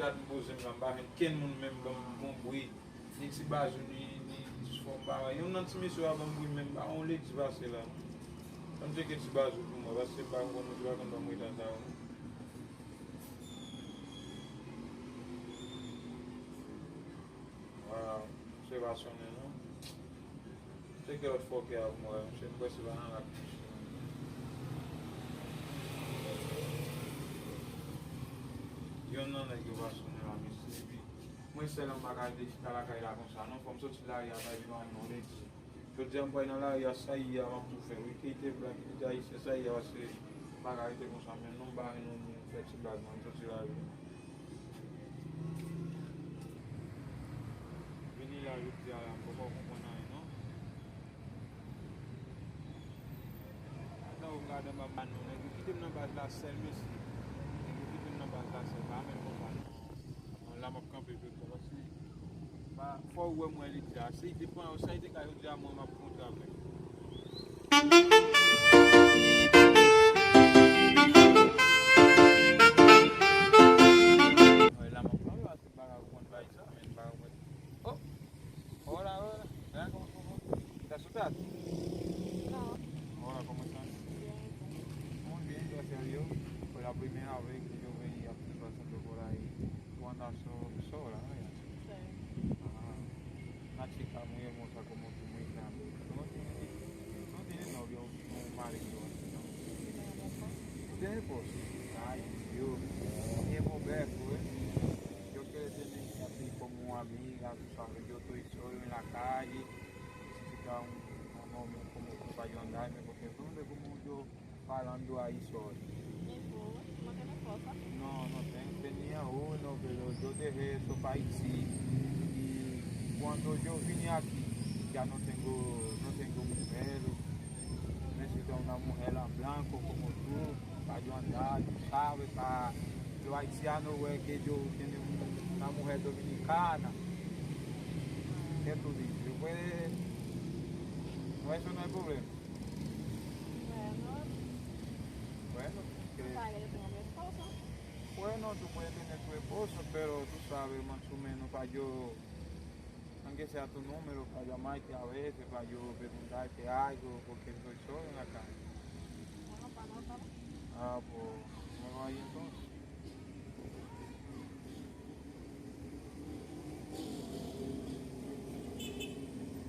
dat boze mwen bagen ken moun men bon boui. Ni si bazou ni fon bawa. Yon nan ti misyo a bon boui men ba on le ti vase la. Am jeke ti bazou pou mwen vase ba kon nou jwa kon ba mwen tan da ou. Voilà, observasyon ne nou. Cheke lot foke a mwen, chen kwe se va nan la kouche. Yon nan ek yo vasyon ne la misi. Mwen se lan bagaj de chita la kay la konsa, non fom soti la ya bay biwan non leti. Yo diyan boy nan la ya sa ya wap pou fe, kite blan ki di ayi se sa ya wase bagaj de konsa men, non bagaj non feti bagman, soti la ya. Vini la yot diya la, mpoko kompona e, non? Ata ou gade mba ban non, ek yo kite mnan baz la sel mesi. La map kampe pe kwa si ba fò wè mwen li dja se ite pon ou sa ite ka yo dja mwen map kontra vek la map kampe ase baga wè bay sa men baga wè oh ora vean como ¿te asustaste? No. Hola, ¿cómo estás? Bien. Muy bien, gracias a Dios. Fue la primera vez que yo veía aquí pasando por ahí. Tú andas sola, ¿no? Sí. Ajá. Una chica muy hermosa como tú, muy grande. ¿Tú no tienes novio o marido? ¿No? ¿Tú tienes esposo? Ay, Dios. Mi beso, ¿eh? Yo quiero tener a ti como amiga, tú sabes, yo estoy solo en la calle. Necesitaba un hombre como tú para yo andarme, porque ¿dónde como yo parando ahí solo? ¿No tienes esposa? No, no tenía uno, pero yo dejé eso para Haití. Y cuando yo vine aquí, ya no tengo mujer. Necesito una mujer en blanco como tú, para yo andar, tú sabes, para los haitianos, güey, que yo tengo una mujer dominicana. ¿Qué tú dices? Yo puede... No, eso no es problema. Bueno, que... ¿Sabes? Yo tengo mi esposo. Bueno, tú puedes tener tu esposo, pero tú sabes más o menos para yo, aunque sea tu número, para llamarte a veces, para yo preguntarte algo, porque estoy solo en la calle. Bueno, para no estar. Ah, pues, me voy ahí entonces.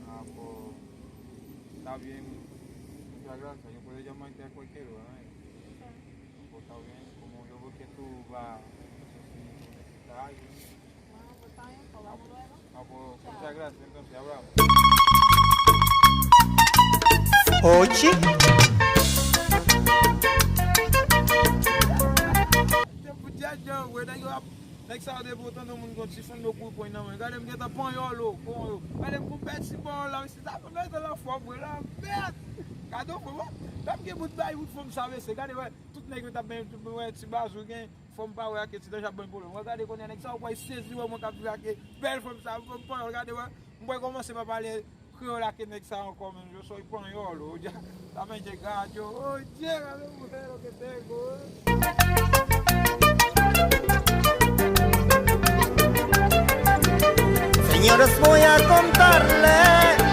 Ah, pues, está bien, muchas gracias. Yo puedo llamarte a cualquier hora, ¿eh? Pues está bien, como yo veo que tú vas, no sé si necesitas algo. Bueno, pues está bien, pues vamos luego. Ah, pues muchas gracias, entonces hablamos. Oye, Muchacho, güey, like sa de botan do moun konti fon do pou pou nan men. Gade m geta pon yo lo, pon yo. Gade m kompet si bon la, si ta kon gade la fom, güey, la bet. Kado fom, tam gen bout bay bout fom save se. Gade wè, tout nek yo tap ben wè ti bazou gen, fom pa wè ake ti deja bon polo. Gade konen nek sa wè sezi wè moun kap ake bel fom save, fom pon yo. Gade wè, m wè komanse pa pale kriol ake nek sa ankon men. Yo soy pon yo lo, ya. Tamen je gade yo, oye, gade mujer lo que tengo, señores, voy a contarle